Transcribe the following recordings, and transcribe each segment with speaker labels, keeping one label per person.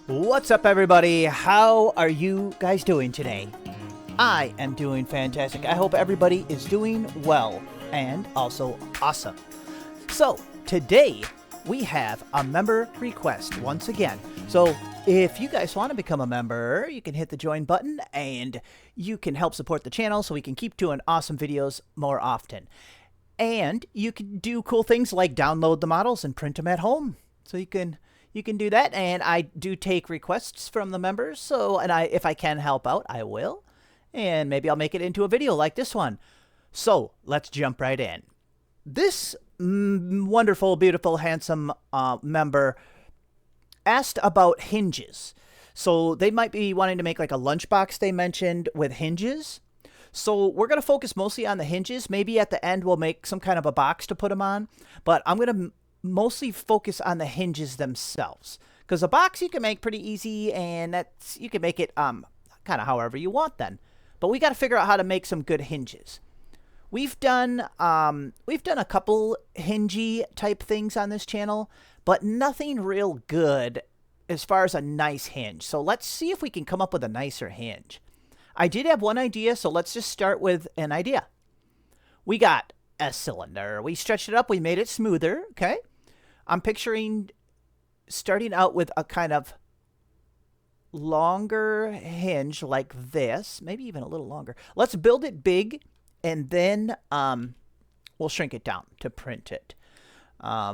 Speaker 1: What's up, everybody? How are you guys doing today? I am doing fantastic. I hope everybody is doing well and also awesome. So, today we have a member request once again. So, if you guys want to become a member, you can hit the join button and you can help support the channel so we can keep doing awesome videos more often. And you can do cool things like download the models and print them at home. So you can do that, and I do take requests from the members. So, if I can help out, I will, and maybe I'll make it into a video like this one. So let's jump right in. This wonderful, beautiful, handsome member asked about hinges. So they might be wanting to make like a lunchbox they mentioned with hinges. So we're going to focus mostly on the hinges. Maybe at the end we'll make some kind of a box to put them on. But I'm going to mostly focus on the hinges themselves. Because a box you can make pretty easy, and you can make it kind of however you want then. But we got to figure out how to make some good hinges. We've done a couple hingey type things on this channel, but nothing real good as far as a nice hinge. So let's see if we can come up with a nicer hinge. I did have one idea, so let's just start with an idea. We got a cylinder. We stretched it up. We made it smoother. Okay. I'm picturing starting out with a kind of longer hinge like this, maybe even a little longer. Let's build it big, and then we'll shrink it down to print it.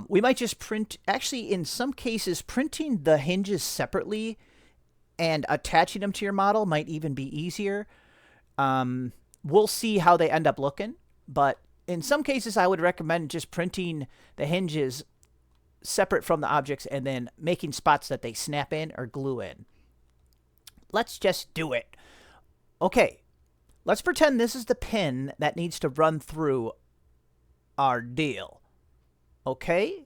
Speaker 1: We might just print, actually in some cases, printing the hinges separately and attaching them to your model might even be easier. We'll see how they end up looking, but in some cases I would recommend just printing the hinges separate from the objects and then making spots that they snap in or glue in. Let's just do it. Okay, let's pretend this is the pin that needs to run through our deal. Okay,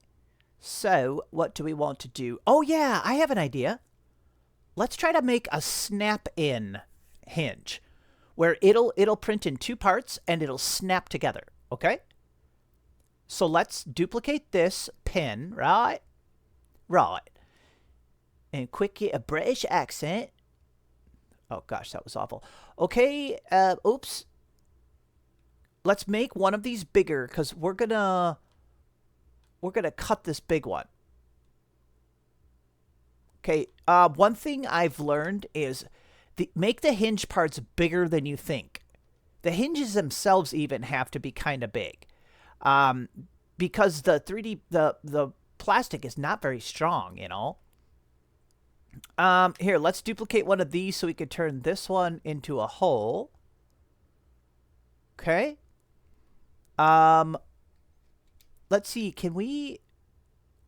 Speaker 1: so what do we want to do? Oh yeah, I have an idea. Let's try to make a snap-in hinge where it'll print in two parts and it'll snap together, okay? So let's duplicate this pin, right? Right. And quick get a British accent. Oh gosh, that was awful. Okay, oops. Let's make one of these bigger because we're gonna cut this big one. Okay, one thing I've learned is make the hinge parts bigger than you think. The hinges themselves even have to be kind of big. Because the 3D, the plastic is not very strong, you know. Here, let's duplicate one of these so we could turn this one into a hole. Okay. Let's see, can we...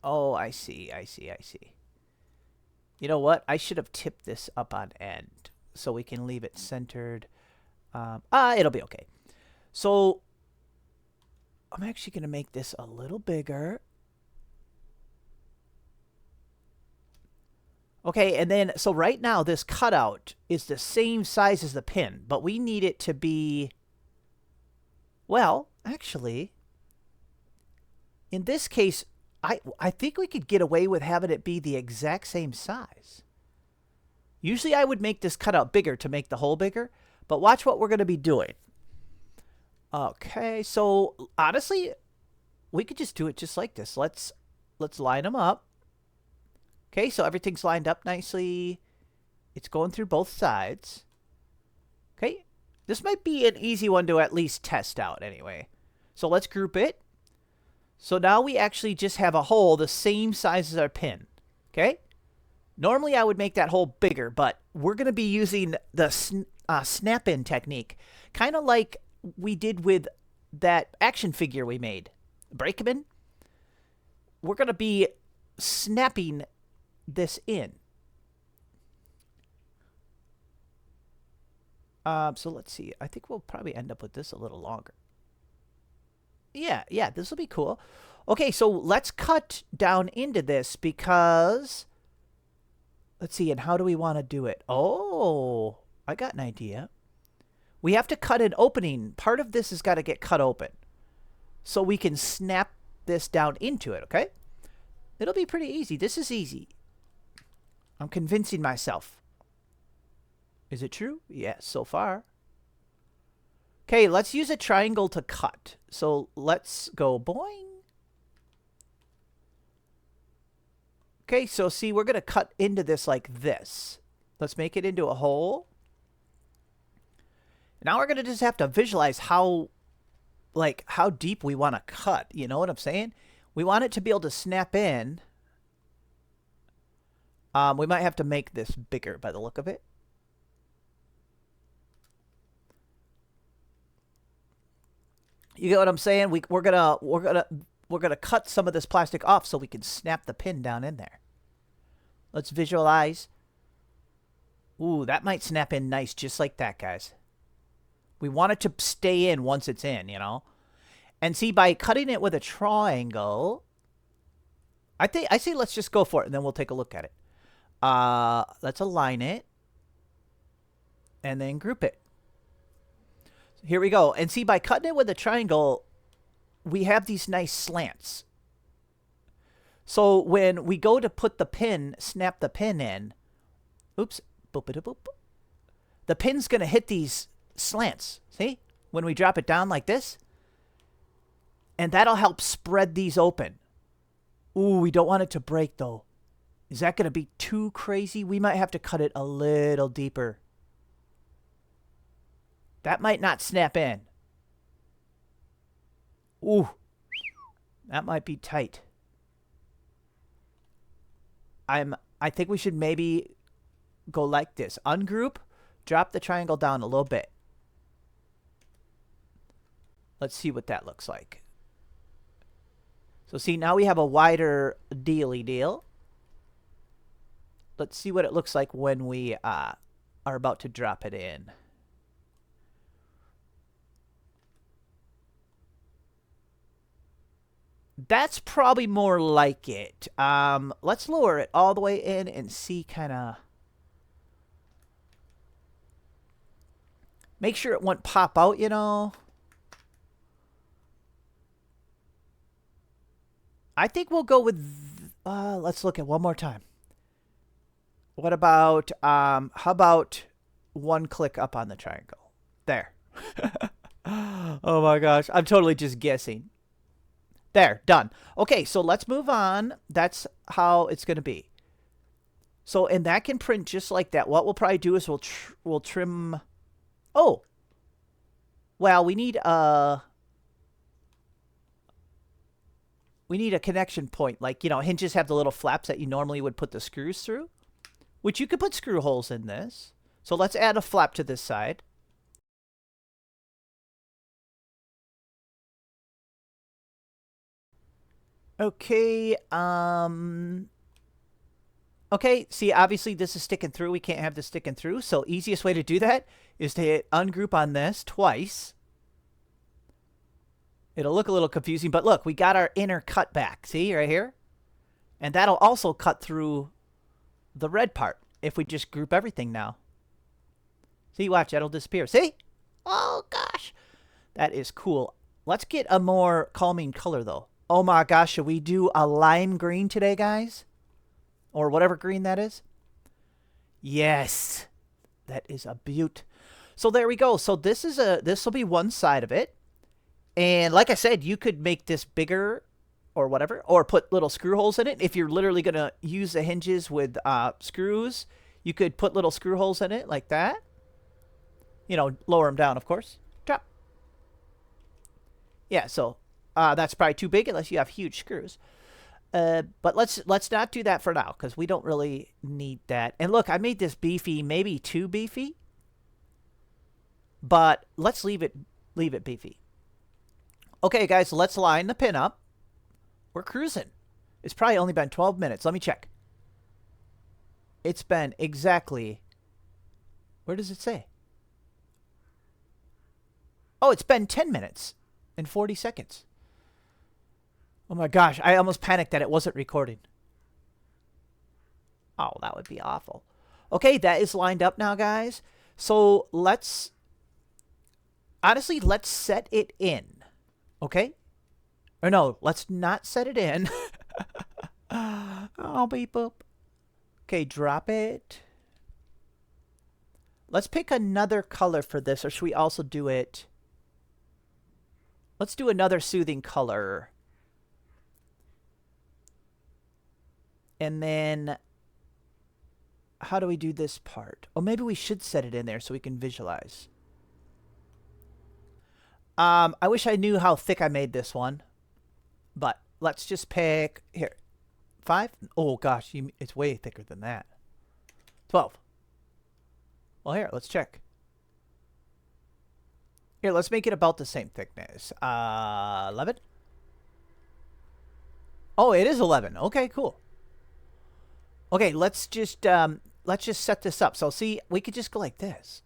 Speaker 1: Oh, I see. You know what? I should have tipped this up on end so we can leave it centered. It'll be okay. So I'm actually going to make this a little bigger. Okay, and then, so right now this cutout is the same size as the pin, but we need it to be, well, actually, in this case, I think we could get away with having it be the exact same size. Usually I would make this cutout bigger to make the hole bigger, but watch what we're going to be doing. Okay, so honestly, we could just do it just like this. Let's line them up. Okay, so everything's lined up nicely. It's going through both sides. Okay, this might be an easy one to at least test out anyway. So let's group it. So now we actually just have a hole the same size as our pin. Okay? Normally I would make that hole bigger, but we're going to be using the snap-in technique. Kind of like we did with that action figure we made. Break-in. We're going to be snapping this in. So let's see. I think we'll probably end up with this a little longer. Yeah, this will be cool. Okay, so let's cut down into this because... Let's see, and how do we want to do it? Oh, I got an idea. We have to cut an opening. Part of this has got to get cut open. So we can snap this down into it, okay? It'll be pretty easy. This is easy. I'm convincing myself. Is it true? Yes, so far. Okay, let's use a triangle to cut. So let's go boing. Okay, so see, we're going to cut into this like this. Let's make it into a hole. Now we're going to just have to visualize how deep we want to cut. You know what I'm saying? We want it to be able to snap in. We might have to make this bigger by the look of it. You get what I'm saying? We're gonna cut some of this plastic off so we can snap the pin down in there. Let's visualize. Ooh, that might snap in nice just like that, guys. We want it to stay in once it's in, you know? And see, by cutting it with a triangle, I say let's just go for it, and then we'll take a look at it. Let's align it. And then group it. Here we go. And see, by cutting it with a triangle, we have these nice slants. So when we go to put the pin, snap the pin in, oops, boop-a-da-boop, the pin's going to hit these slants. See? When we drop it down like this. And that'll help spread these open. Ooh, we don't want it to break, though. Is that going to be too crazy? We might have to cut it a little deeper. That might not snap in. Ooh. That might be tight. I think we should maybe go like this. Ungroup, drop the triangle down a little bit. Let's see what that looks like. So see, now we have a wider dealy deal. Let's see what it looks like when we are about to drop it in. That's probably more like it. Let's lower it all the way in and see kind of... Make sure it won't pop out, you know. I think we'll go with... let's look at one more time. What about... how about one click up on the triangle? There. Oh my gosh. I'm totally just guessing. There, done. Okay, so let's move on. That's how it's going to be. So, and that can print just like that. What we'll probably do is we'll trim... Oh! Well, we need a connection point. Like, you know, hinges have the little flaps that you normally would put the screws through. Which you could put screw holes in this. So let's add a flap to this side. Okay, okay, see, obviously this is sticking through. We can't have this sticking through. So easiest way to do that is to hit ungroup on this twice. It'll look a little confusing, but look, we got our inner cut back. See, right here? And that'll also cut through the red part if we just group everything now. See, watch, that'll disappear. See? Oh, gosh. That is cool. Let's get a more calming color, though. Oh my gosh, should we do a lime green today, guys? Or whatever green that is? Yes. That is a beaut. So there we go. So this will be one side of it. And like I said, you could make this bigger or whatever, or put little screw holes in it. If you're literally going to use the hinges with screws, you could put little screw holes in it like that. You know, lower them down, of course. Drop. Yeah, so that's probably too big unless you have huge screws. But let's not do that for now because we don't really need that. And look, I made this beefy, maybe too beefy. But let's leave it beefy. Okay, guys, let's line the pin up. We're cruising. It's probably only been 12 minutes. Let me check. It's been exactly... Where does it say? Oh, it's been 10 minutes and 40 seconds. Oh my gosh, I almost panicked that it wasn't recording. Oh, that would be awful. Okay, that is lined up now, guys. So let's... Honestly, let's set it in. Okay? Or no, let's not set it in. Oh, beep boop. Okay, drop it. Let's pick another color for this, or should we also do it? Let's do another soothing color. And then, how do we do this part? Oh, maybe we should set it in there so we can visualize. I wish I knew how thick I made this one. But let's just pick, here, 5? Oh, gosh, it's way thicker than that. 12. Well, here, let's check. Here, let's make it about the same thickness. 11? Oh, it is 11. Okay, cool. Okay, let's just set this up. So see, we could just go like this.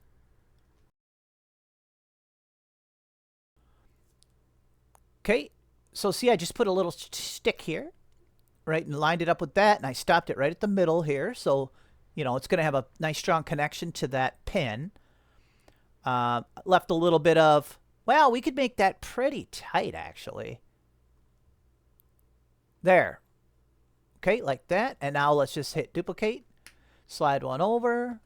Speaker 1: Okay, so see, I just put a little stick here, right, and lined it up with that, and I stopped it right at the middle here. So, you know, it's going to have a nice strong connection to that pin. Left a little bit of, well, we could make that pretty tight, actually. There. Okay, like that. And now let's just hit duplicate. Slide one over.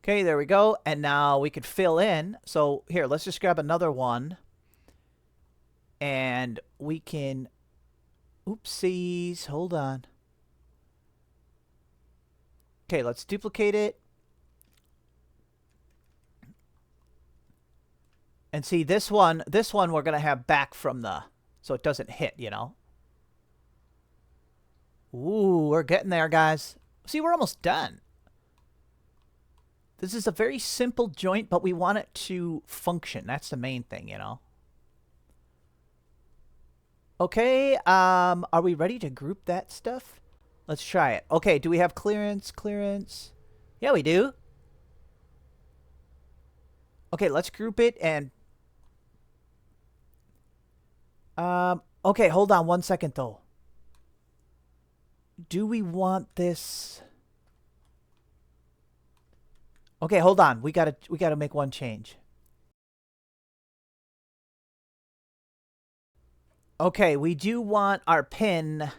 Speaker 1: Okay, there we go. And now we could fill in. So here, let's just grab another one. And we can... Oopsies. Hold on. Okay, let's duplicate it. And see, this one we're going to have back from the... So it doesn't hit, you know. Ooh, we're getting there, guys. See, we're almost done. This is a very simple joint, but we want it to function. That's the main thing, you know. Okay, are we ready to group that stuff? Let's try it. Okay, do we have clearance? Clearance. Yeah, we do. Okay, let's group it and... okay, hold on 1 second, though. Do we want this... Okay, hold on. We gotta make one change. Okay, we do want our pin...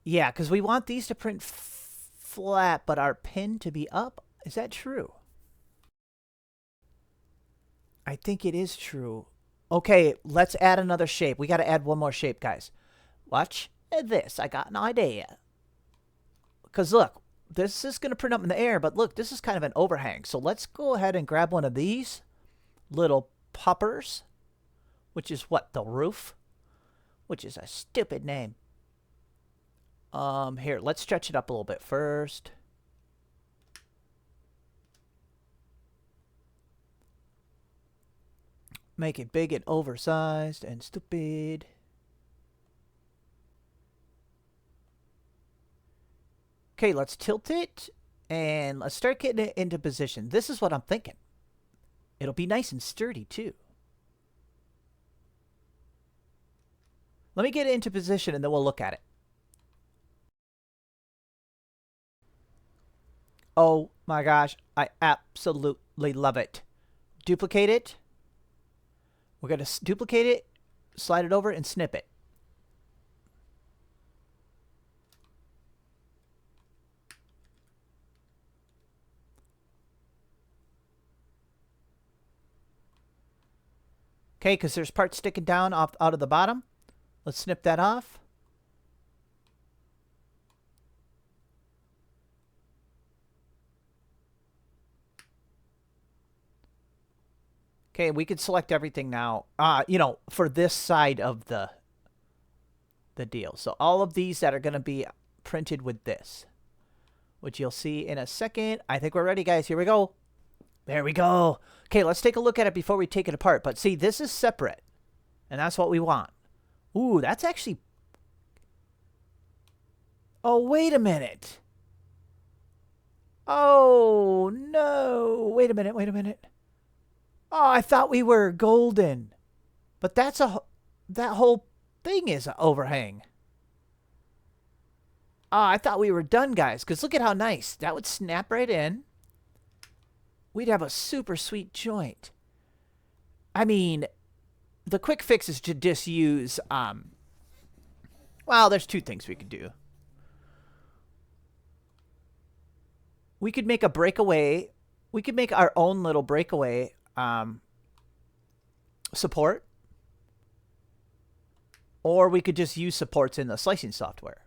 Speaker 1: Yeah, because we want these to print flat, but our pin to be up. Is that true? I think it is true. Okay, let's add another shape. We got to add one more shape, guys. Watch this. I got an idea. Because look, this is going to print up in the air, but look, this is kind of an overhang. So let's go ahead and grab one of these little poppers, which is what? The roof? Which is a stupid name. Here, let's stretch it up a little bit first. Make it big and oversized and stupid. Okay, let's tilt it and let's start getting it into position. This is what I'm thinking. It'll be nice and sturdy too. Let me get it into position and then we'll look at it. Oh my gosh, I absolutely love it. Duplicate it. We're going to duplicate it, slide it over, and snip it. Okay, because there's parts sticking down out of the bottom. Let's snip that off. Okay, we could select everything now, you know, for this side of the deal. So all of these that are going to be printed with this, which you'll see in a second. I think we're ready, guys. Here we go. There we go. Okay, let's take a look at it before we take it apart. But see, this is separate, and that's what we want. Ooh, that's actually... Oh, wait a minute. Oh, no. Wait a minute, wait a minute. Oh, I thought we were golden. But that whole thing is an overhang. Oh, I thought we were done, guys. Because look at how nice. That would snap right in. We'd have a super sweet joint. I mean, the quick fix is to just use, well, Well, there's two things we could do. We could make a breakaway. We could make our own little breakaway support. Or we could just use supports in the slicing software.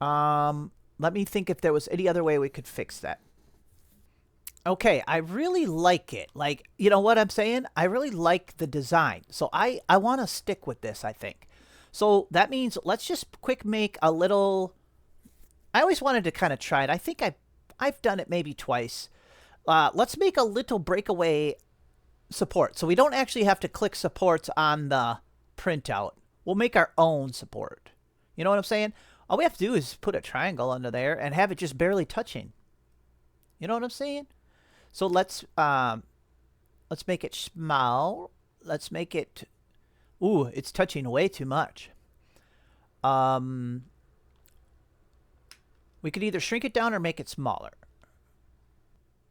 Speaker 1: Let me think if there was any other way we could fix that. Okay, I really like it. Like, you know what I'm saying? I really like the design. So I want to stick with this, I think. So that means let's just quick make a little... I always wanted to kind of try it. I think I've done it maybe twice. Let's make a little breakaway support. So we don't actually have to click supports on the printout. We'll make our own support. You know what I'm saying? All we have to do is put a triangle under there and have it just barely touching. You know what I'm saying? So let's make it small. Let's make it... Ooh, it's touching way too much. We could either shrink it down or make it smaller.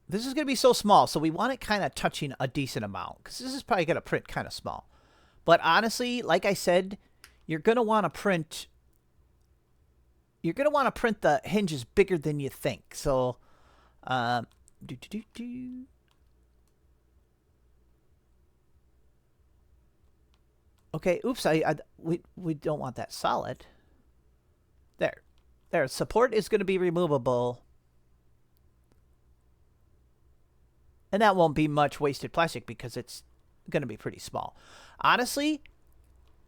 Speaker 1: This is going to be so small, so we want it kind of touching a decent amount, because this is probably going to print kind of small. But honestly, like I said, you're going to want to print... You're going to want to print the hinges bigger than you think. So, okay, oops, we don't want that solid. There. There, support is going to be removable. And that won't be much wasted plastic because it's going to be pretty small. Honestly,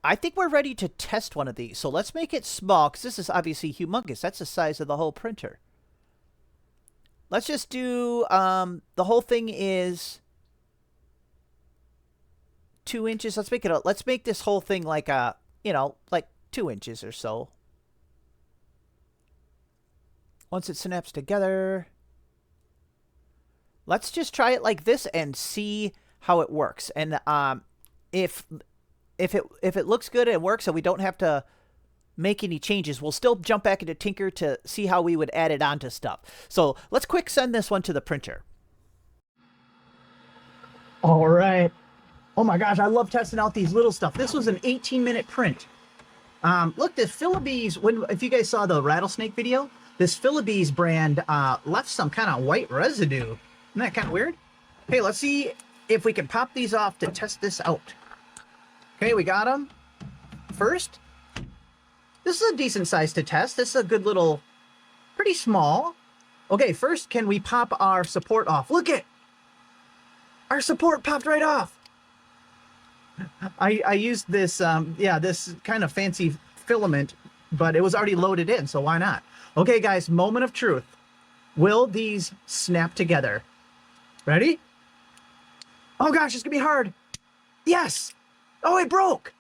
Speaker 1: I think we're ready to test one of these. So let's make it small because this is obviously humongous. That's the size of the whole printer. Let's just do, the whole thing is 2 inches. Let's make this whole thing like a, you know, like 2 inches or so. Once it snaps together, let's just try it like this and see how it works. And if it looks good and works and we don't have to make any changes, we'll still jump back into Tinker to see how we would add it onto stuff. So let's quick send this one to the printer. All right. Oh my gosh, I love testing out these little stuff. This was an 18-minute print. Look, this Philibees, if you guys saw the rattlesnake video, this Philibees brand left some kind of white residue. Isn't that kind of weird? Okay, let's see if we can pop these off to test this out. Okay, we got them. First, this is a decent size to test. This is a good little, pretty small. Okay, first, can we pop our support off? Look it! Our support popped right off. I used this, this kind of fancy filament, but it was already loaded in, so why not? Okay, guys, moment of truth. Will these snap together? Ready? Oh gosh, it's gonna be hard. Yes! Oh, it broke!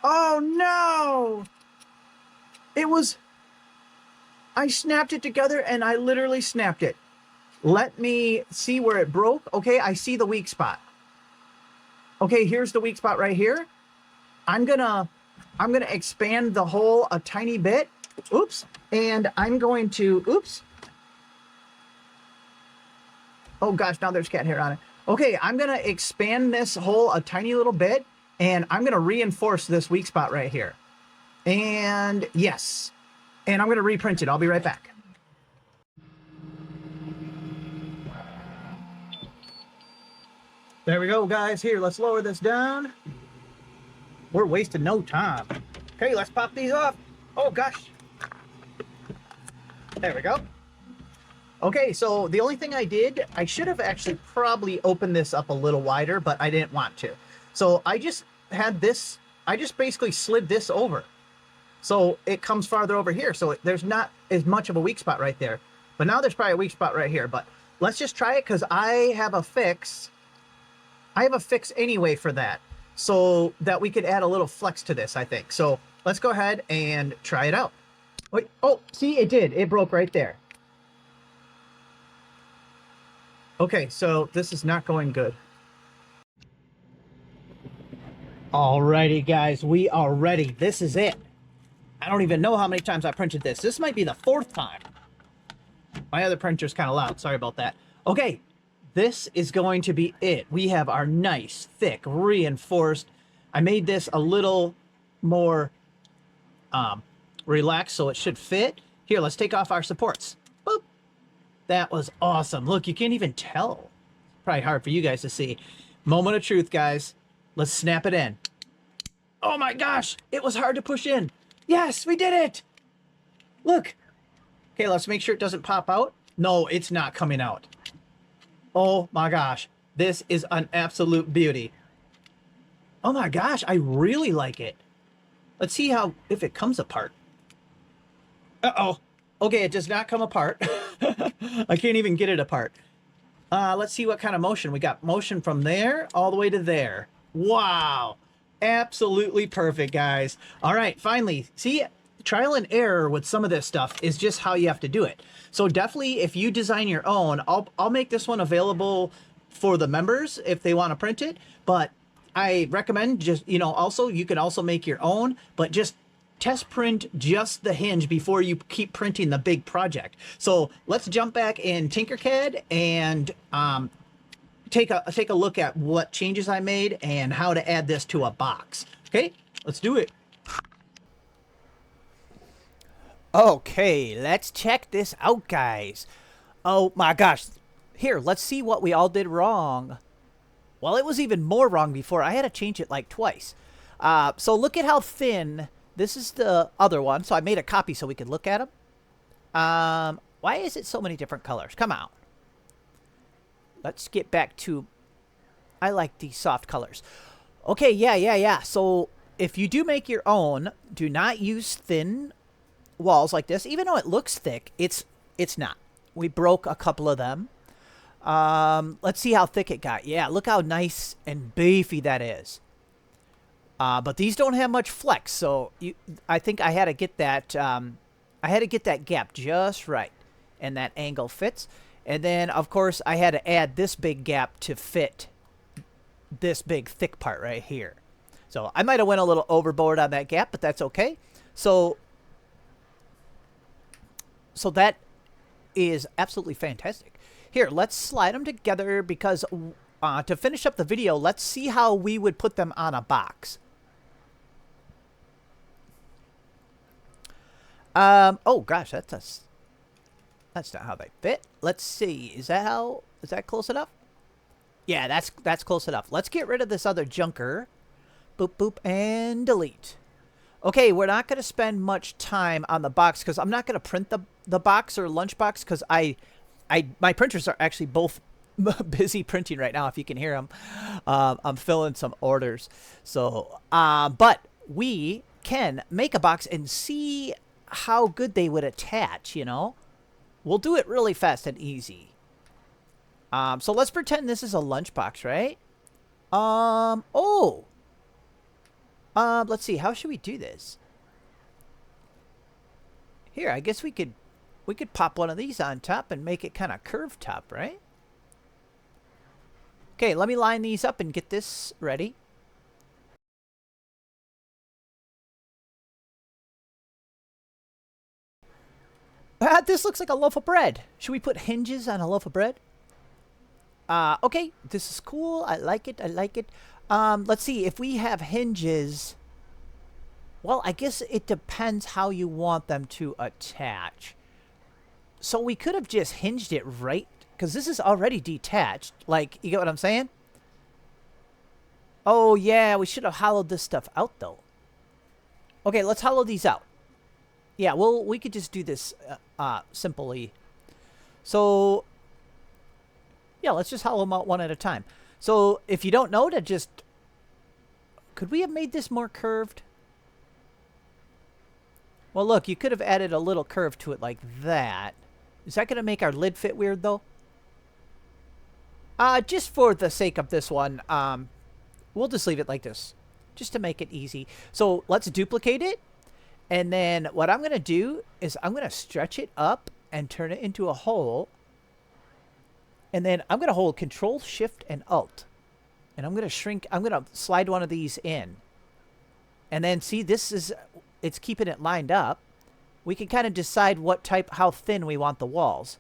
Speaker 1: Oh no! I snapped it together and I literally snapped it. Let me see where it broke. Okay, I see the weak spot. Okay, here's the weak spot right here. I'm gonna expand the hole a tiny bit. Oops. And I'm going to, oops. Oh gosh, now there's cat hair on it. Okay, I'm gonna expand this hole a tiny little bit and I'm gonna reinforce this weak spot right here. And yes. And I'm gonna reprint it. I'll be right back. There we go, guys. Here, let's lower this down. We're wasting no time. Okay, let's pop these off. Oh gosh. There we go. Okay, so the only thing I did, I should have actually probably opened this up a little wider, but I didn't want to. So I just had this, I just basically slid this over. So it comes farther over here. So there's not as much of a weak spot right there. But now there's probably a weak spot right here. But let's just try it because I have a fix. I have a fix anyway for that. So that we could add a little flex to this, I think. So let's go ahead and try it out. Wait, oh, see, it did. It broke right there. Okay, so this is not going good. Alrighty, guys, we are ready. This is it. I don't even know how many times I printed this. This might be the 4th time. My other printer's kind of loud. Sorry about that. Okay, this is going to be it. We have our nice, thick, reinforced. I made this a little more relaxed, so it should fit. Here, let's take off our supports. Boop. That was awesome. Look, you can't even tell. Probably hard for you guys to see. Moment of truth, guys. Let's snap it in. Oh my gosh, it was hard to push in. Yes, we did it. Look. Okay, let's make sure it doesn't pop out. No, it's not coming out. Oh my gosh, this is an absolute beauty. Oh my gosh, I really like it. Let's see if it comes apart. Uh-oh. Okay, it does not come apart. I can't even get it apart. Let's see what kind of motion. We got motion from there all the way to there. Wow. Absolutely perfect, guys. All right, finally. See, trial and error with some of this stuff is just how you have to do it. So definitely, if you design your own, I'll make this one available for the members if they want to print it. But I recommend just, also, you can also make your own, but just test print just the hinge before you keep printing the big project. So let's jump back in Tinkercad and take a look at what changes I made and how to add this to a box. Okay, let's do it. Okay, let's check this out, guys. Oh my gosh. Here, let's see what we all did wrong. Well, it was even more wrong before. I had to change it like twice. So look at how thin. This is the other one. So I made a copy so we could look at them. Why is it so many different colors? Come on. Let's get back to... I like these soft colors. Okay, yeah. So if you do make your own, do not use thin walls like this. Even though it looks thick, it's not. We broke a couple of them. Let's see how thick it got. Yeah, look how nice and beefy that is. But these don't have much flex, so I think I had to get that. I had to get that gap just right, and that angle fits. And then, of course, I had to add this big gap to fit this big thick part right here. So I might have went a little overboard on that gap, but that's okay. So that is absolutely fantastic. Here, let's slide them together because to finish up the video, let's see how we would put them on a box. Oh gosh, that's not how they fit. Let's see. Is that close enough? Yeah, that's close enough. Let's get rid of this other junker. Boop, boop, and delete. Okay, we're not going to spend much time on the box because I'm not going to print the box or lunchbox because my printers are actually both busy printing right now, if you can hear them. I'm filling some orders. So, but we can make a box and see how good they would attach, We'll do it really fast and easy. So let's pretend this is a lunchbox, right? Let's see. How should we do this? Here, I guess we could pop one of these on top and make it kind of curved top, right? Okay, let me line these up and get this ready. This looks like a loaf of bread. Should we put hinges on a loaf of bread? Okay, this is cool. I like it. Let's see. If we have hinges... Well, I guess it depends how you want them to attach. So we could have just hinged it right... Because this is already detached. Like, you get what I'm saying? Oh, yeah. We should have hollowed this stuff out, though. Okay, let's hollow these out. Yeah, well, we could just do this simply. So, yeah, let's just hollow them out one at a time. So, if you don't know, to just... Could we have made this more curved? Well, look, you could have added a little curve to it like that. Is that going to make our lid fit weird, though? Just for the sake of this one, we'll just leave it like this. Just to make it easy. So, let's duplicate it. And then what I'm going to do is I'm going to stretch it up and turn it into a hole. And then I'm going to hold Control, Shift, and Alt. And I'm going to shrink. I'm going to slide one of these in. And then see, it's keeping it lined up. We can kind of decide how thin we want the walls.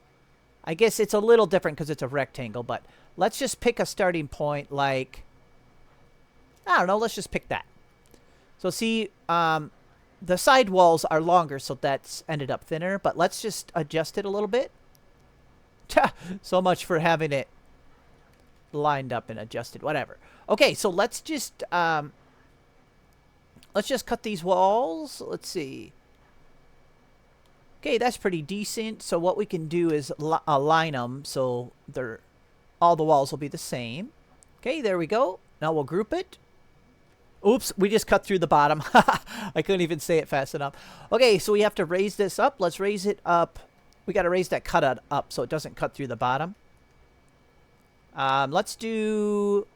Speaker 1: I guess it's a little different because it's a rectangle, but let's just pick a starting point like, I don't know, let's just pick that. So see, the side walls are longer, so that's ended up thinner. But let's just adjust it a little bit. So much for having it lined up and adjusted. Whatever. Okay, so let's just cut these walls. Let's see. Okay, that's pretty decent. So what we can do is align them so all the walls will be the same. Okay, there we go. Now we'll group it. Oops, we just cut through the bottom. I couldn't even say it fast enough. Okay, so we have to raise this up. Let's raise it up. We got to raise that cutout up so it doesn't cut through the bottom. Let's do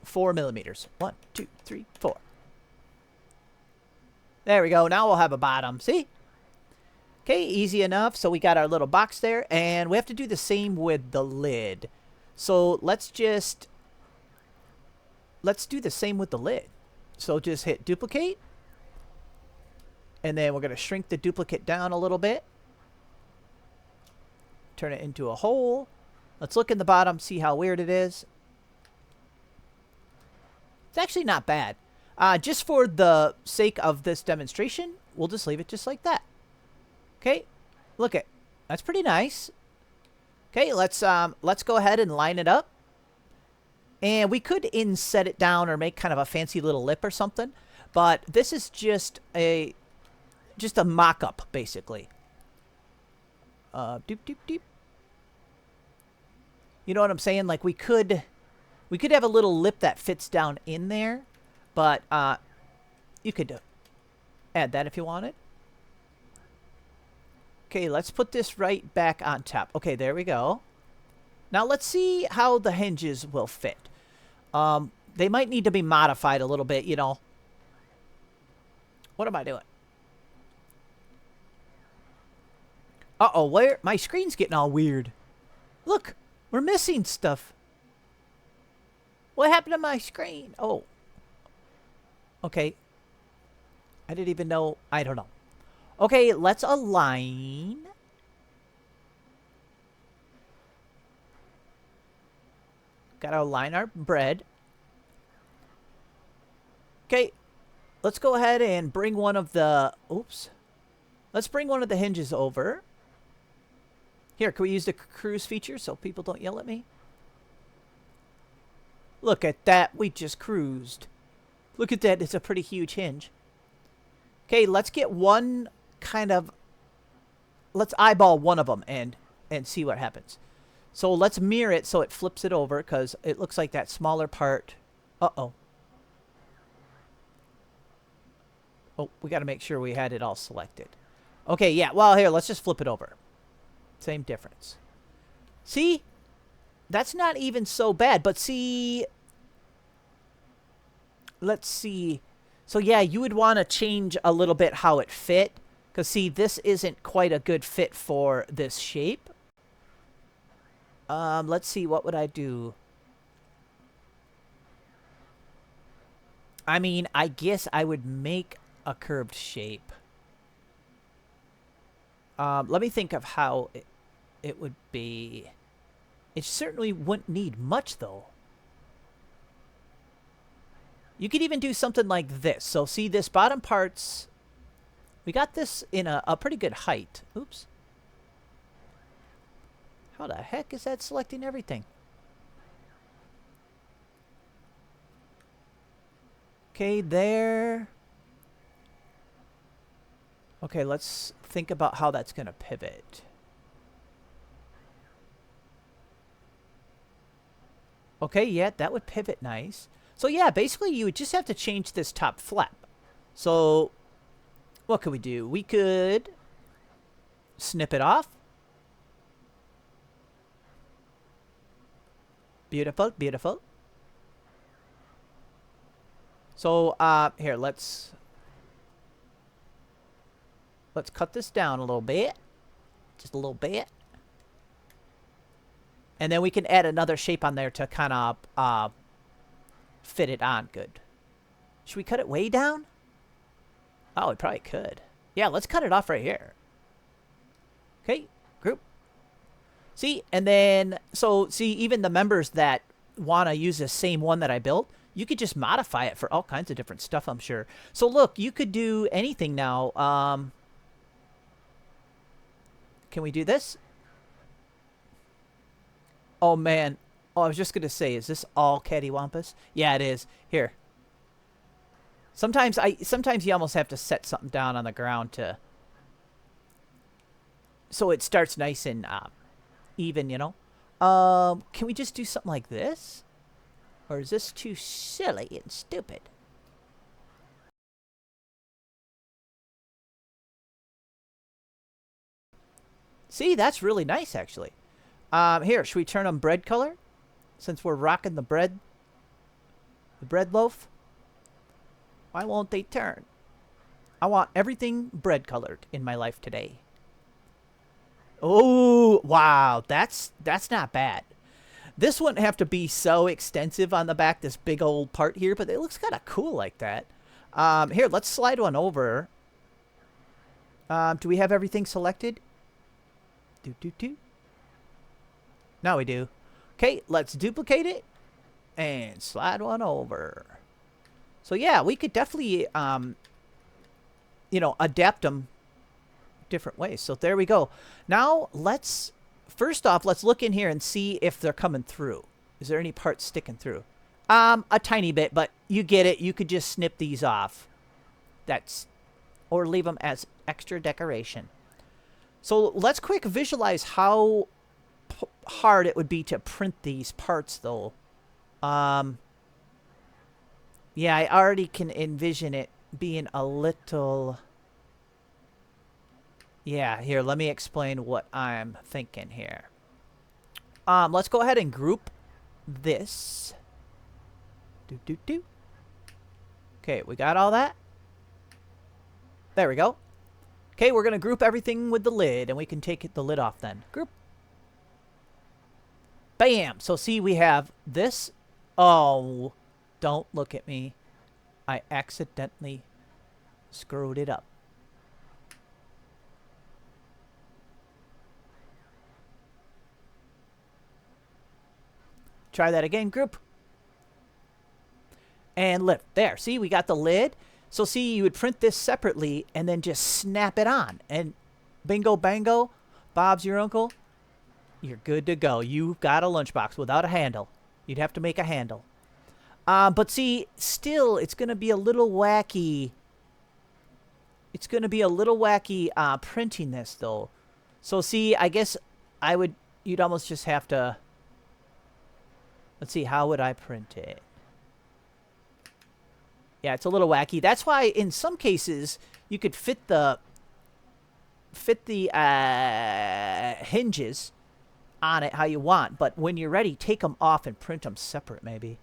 Speaker 1: 4 millimeters. 1, 2, 3, 4. There we go. Now we'll have a bottom. See? Okay, easy enough. So we got our little box there. And we have to do the same with the lid. So let's do the same with the lid. So just hit duplicate. And then we're going to shrink the duplicate down a little bit. Turn it into a hole. Let's look in the bottom, see how weird it is. It's actually not bad. Just for the sake of this demonstration, we'll just leave it just like that. Okay, look it. That's pretty nice. Okay, let's go ahead and line it up. And we could inset it down or make kind of a fancy little lip or something. But this is just a mock-up, basically. Doop, doop, doop. You know what I'm saying? Like we could have a little lip that fits down in there. But you could add that if you wanted. Okay, let's put this right back on top. Okay, there we go. Now let's see how the hinges will fit. They might need to be modified a little bit, you know. What am I doing? Uh-oh, where? My screen's getting all weird. Look, we're missing stuff. What happened to my screen? Oh. Okay. I didn't even know. I don't know. Okay, let's align. Gotta align our bread. Okay, let's go ahead and bring one of the... Oops. Let's bring one of the hinges over. Here, can we use the cruise feature so people don't yell at me? Look at that. We just cruised. Look at that. It's a pretty huge hinge. Okay, let's get one kind of... Let's eyeball one of them and see what happens. So let's mirror it so it flips it over because it looks like that smaller part. Uh-oh. Oh, we got to make sure we had it all selected. Okay, yeah. Well, here, let's just flip it over. Same difference. See? That's not even so bad. But see... Let's see. So, yeah, you would want to change a little bit how it fit. Because, see, this isn't quite a good fit for this shape. Let's see. What would I do? I mean, I guess I would make a curved shape. Let me think of how it would be. It certainly wouldn't need much, though. You could even do something like this. So, see, this bottom part's... We got this in a pretty good height. Oops. How the heck is that selecting everything? Okay, there. Okay, let's think about how that's going to pivot. Okay, yeah, that would pivot nice. So, yeah, basically you would just have to change this top flap. So, what could we do? We could snip it off. Beautiful, beautiful. So, here, let's cut this down a little bit. Just a little bit. And then we can add another shape on there to kind of fit it on good. Should we cut it way down? Oh, we probably could. Yeah, let's cut it off right here. Okay, group. See, and then, so, see, even the members that want to use the same one that I built, you could just modify it for all kinds of different stuff, I'm sure. So look, you could do anything now. Can we do this? Oh, man. Oh, I was just going to say, is this all cattywampus? Yeah, it is. Here. Sometimes you almost have to set something down on the ground to... so it starts nice and even, you know? Can we just do something like this? Or is this too silly and stupid? See, that's really nice, actually. Here, should we turn them bread color? Since we're rocking the bread loaf. Why won't they turn? I want everything bread colored in my life today. Oh, wow. That's not bad. This wouldn't have to be so extensive on the back, this big old part here, but it looks kind of cool like that. Here, let's slide one over. Do we have everything selected? Now we do. Okay, let's duplicate it and slide one over. So yeah, we could definitely, you know, adapt them different ways. So there we go. Now first off, let's look in here and see if they're coming through. Is there any parts sticking through? A tiny bit, but you get it. You could just snip these off. Or leave them as extra decoration. So let's quick visualize how hard it would be to print these parts, though. Yeah, I already can envision it being a little... yeah, here, let me explain what I'm thinking here. Let's go ahead and group this. Okay, we got all that. There we go. Okay, we're going to group everything with the lid, and we can take the lid off then. Group. Bam! So see, we have this. Oh, don't look at me. I accidentally screwed it up. Try that again, group. And lift. There, see, we got the lid. So see, you would print this separately and then just snap it on. And bingo, bango, Bob's your uncle. You're good to go. You've got a lunchbox without a handle. You'd have to make a handle. But see, still, it's going to be a little wacky. It's going to be a little wacky printing this, though. So see, I guess you'd almost just have to... let's see, how would I print it? Yeah, it's a little wacky. That's why in some cases you could fit the hinges on it how you want, but when you're ready, take them off and print them separate maybe.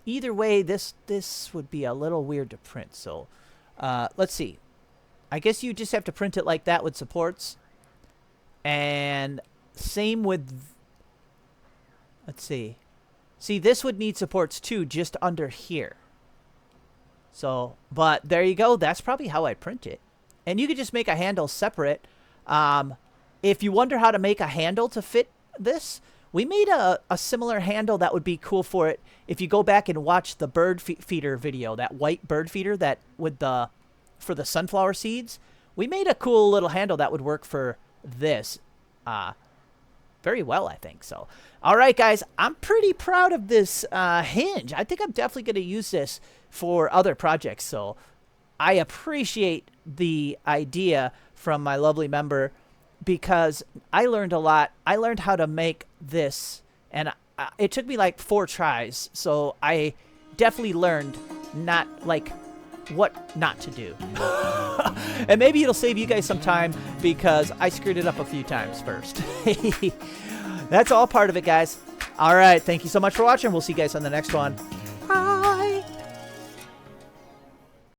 Speaker 1: Either way, this would be a little weird to print. So let's see. I guess you just have to print it like that with supports. And same with... let's see. See, this would need supports too, just under here. So, but there you go. That's probably how I print it. And you could just make a handle separate. If you wonder how to make a handle to fit this, we made a similar handle that would be cool for it. If you go back and watch the bird feeder video, that white bird feeder that with for the sunflower seeds, we made a cool little handle that would work for this. Very well, I think. So, all right, guys, I'm pretty proud of this Hinge. I think I'm definitely going to use this for other projects. So I appreciate the idea from my lovely member because I learned a lot. I learned how to make this, and it took me like 4 tries. So I definitely learned what not to do. And maybe it'll save you guys some time because I screwed it up a few times first. That's all part of it, guys. All right. Thank you so much for watching. We'll see you guys on the next one.